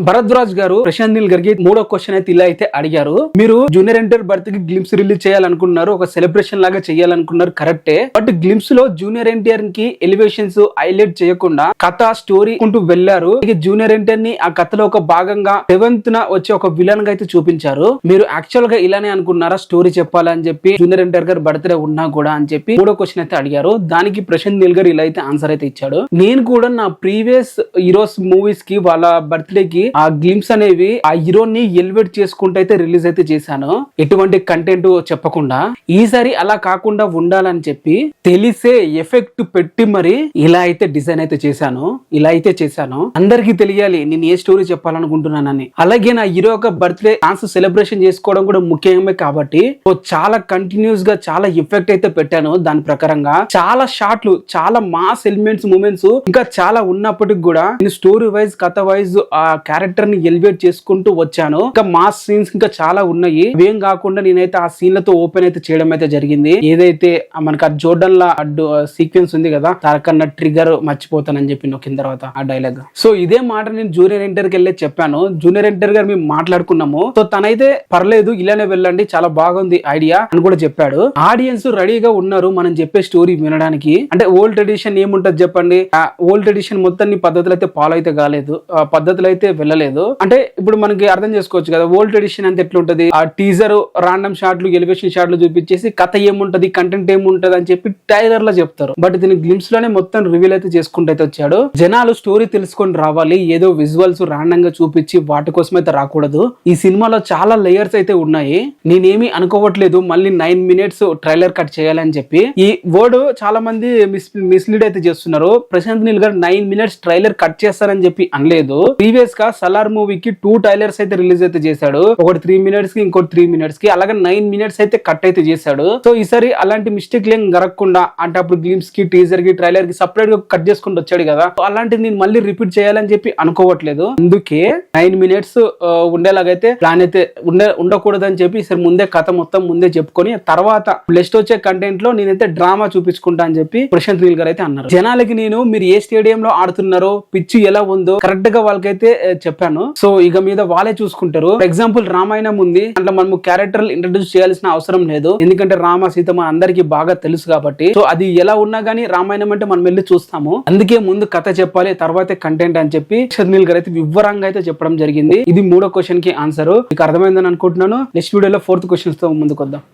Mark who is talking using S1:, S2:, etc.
S1: భరద్వాజ్ గారు ప్రశాంత్ నీల్ గారికి మూడో క్వశ్చన్ అయితే ఇలా అయితే అడిగారు. మీరు జూనియర్ ఎన్టీఆర్ బర్త్ కి గ్లిమ్స్ రిలీజ్ చేయాలనుకున్నారు, ఒక సెలబ్రేషన్ లాగా చేయాలనుకున్నారు, కరెక్టే. బట్ గ్లిమ్స్ లో జూనియర్ ఎన్టీఆర్ కి ఎలివేషన్స్ హైలైట్ చేయకుండా కథ స్టోరీ కుంటూ వెళ్లారు. జూనియర్ ఎన్టీఆర్ ని ఆ కథలో ఒక భాగంగా సెవెంత్ న వచ్చి ఒక విలన్ గా అయితే చూపించారు. మీరు యాక్చువల్ గా ఇలానే అనుకున్నారా స్టోరీ చెప్పాలని చెప్పి, జూనియర్ ఎన్టీఆర్ గారు బర్త్డే ఉన్నా కూడా అని చెప్పి మూడో క్వశ్చన్ అయితే అడిగారు. దానికి ప్రశాంత్ నీల్ గారు ఇలా అయితే ఆన్సర్ అయితే ఇచ్చాడు. నేను కూడా నా ప్రీవియస్ హీరోస్ మూవీస్ కి వాళ్ళ బర్త్డే కి ఆ గ్లిమ్స్ అనేవి ఆ హీరోని ఎలివేట్ చేసుకుంటూ అయితే రిలీజ్ అయితే చేశాను, ఎటువంటి కంటెంట్ చెప్పకుండా. ఈసారి అలా కాకుండా ఉండాలని చెప్పి తెలిసే ఎఫెక్ట్ పెట్టి మరి ఇలా అయితే డిజైన్ అయితే చేశాను, ఇలా అయితే చేశాను. అందరికి తెలియాలి నేను ఏ స్టోరీ చెప్పాలనుకుంటున్నానని. అలాగే నా హీరో యొక్క బర్త్డే డాన్స్ సెలబ్రేషన్ చేసుకోవడం కూడా ముఖ్యమే కాబట్టి చాలా కంటిన్యూస్ గా చాలా ఎఫెక్ట్ అయితే పెట్టాను. దాని ప్రకారంగా చాలా షాట్లు, చాలా మాస్ ఎలిమెంట్స్ మూమెంట్స్ ఇంకా చాలా ఉన్నప్పటికి కూడా నేను స్టోరీ వైజ్ కథ వైజ్ ఆ క్యారెక్టర్ ని ఎలివేట్ చేసుకుంటూ వచ్చాను. ఇంకా మాస్ సీన్స్ ఇంకా చాలా ఉన్నాయి. ఇవేం కాకుండా నేనైతే ఆ సీన్లతో ఓపెన్ అయితే చేయడం అయితే జరిగింది. ఏదైతే మనకు ఆ జోర్డన్ లా అడ్డు సీక్వెన్స్ ఉంది కదా, తారకన్న ట్రిగర్ మర్చిపోతానని చెప్పి నొక్కిన తర్వాత ఆ డైలాగ్. సో ఇదే మాట నేను జూనియర్ ఎన్టీఆర్ కి వెళ్ళి చెప్పాను. జూనియర్ ఎన్టీఆర్ గారు మేము మాట్లాడుకున్నాము. సో తనైతే పర్లేదు ఇలానే వెళ్ళండి, చాలా బాగుంది ఐడియా అని కూడా చెప్పాడు. ఆడియన్స్ రెడీగా ఉన్నారు మనం చెప్పే స్టోరీ వినడానికి. అంటే ఓల్డ్ ట్రెడిషన్ ఏముంటది చెప్పండి, ఆ ఓల్డ్ ట్రెడిషన్ మొత్తాన్ని పద్ధతులు అయితే ఫాలో అయితే కాలేదు, ఆ పద్ధతులు అయితే వెళ్ళలేదు. అంటే ఇప్పుడు మనకి అర్థం చేసుకోవచ్చు కదా ఓల్డ్ ట్రెడిషన్ అంటే ఎట్లుంటది, ఆ టీజర్ రాండమ్ షాట్లు ఎలివేషన్ షాట్లు చూపించేసి కథ ఏముంటది కంటెంట్ ఏముంటది అని చెప్పి టైలర్ లో చెప్తారు. బట్ దీని గ్లిమ్స్ లోనే మొత్తం రివీల్ అయితే చేసుకుంటూ అయితే వచ్చాడు. జనాలు స్టోరీ తెలుసుకొని రావాలి, ఏదో విజువల్స్ రాండమ్ గా చూపించి వాటి కోసం అయితే రాకూడదు. ఈ సినిమాలో చాలా లేయర్స్ అయితే ఉన్నాయి. నేనేమి అనుకోవట్లేదు మళ్ళీ 9 minutes ట్రైలర్ కట్ చేయాలని చెప్పి. ఈ వర్డ్ చాలా మంది మిస్లీడ్ అయితే చేస్తున్నారు. ప్రశాంత్ నీల్ గారు 9 minutes ట్రైలర్ కట్ చేస్తారని చెప్పి అనలేదు. ప్రీవియస్ గా సలార్ మూవీకి 2 trailers అయితే రిలీజ్ అయితే చేశాడు, ఒకటి 3 minutes కి ఇంకోటి 3 minutes కి, అలాగే 9 minutes అయితే కట్ అయితే చేశాడు. సో ఈసారి అలాంటి మిస్టేక్ ఏం జరగకుండా, అంటే అప్పుడు గ్లిమ్స్ కి టీజర్ కి ట్రైలర్ కి సపరేట్ గా కట్ చేసుకుంటూ వచ్చాడు కదా, అలాంటిది నేను మళ్ళీ రిపీట్ చేయాలని చెప్పి అనుకోవట్లేదు. అందుకే 9 minutes ఉండేలాగైతే ప్లాన్ అయితే ఉండకూడదని చెప్పి ఈసారి ముందే కథ మొత్తం ముందే చెప్పుకొని తర్వాత నెక్స్ట్ వచ్చే కంటెంట్ లో నేనైతే డ్రామా చూపించుకుంటా అని చెప్పి ప్రశాంత్ నీల్ గారు అయితే అన్నారు. జనాలకి నేను మీరు ఏ స్టేడియం లో ఆడుతున్నారో, పిచ్ ఎలా ఉందో కరెక్ట్ గా వాళ్ళకైతే చెప్పాను. సో ఇక మీద వాళ్ళే చూసుకుంటారు. ఫర్ ఎగ్జాంపుల్ రామాయణం ఉంది, అంటే మనము క్యారెక్టర్ ఇంట్రడ్యూస్ చేయాల్సిన అవసరం లేదు, ఎందుకంటే రామ సీత మన అందరికి బాగా తెలుసు కాబట్టి. సో అది ఎలా ఉన్నా గానీ రామాయణం అంటే మనం వెళ్ళి చూస్తాము. అందుకే ముందు కథ చెప్పాలి, తర్వాతే కంటెంట్ అని చెప్పి షర్నీల్ గారు అయితే వివరంగా అయితే చెప్పడం జరిగింది. ఇది మూడో క్వశ్చన్ కి ఆన్సర్. మీకు అర్థమైందని అనుకుంటున్నాను. నెక్స్ట్ వీడియోలో 4th క్వశ్చన్స్ తో ముందుకు వద్దాం.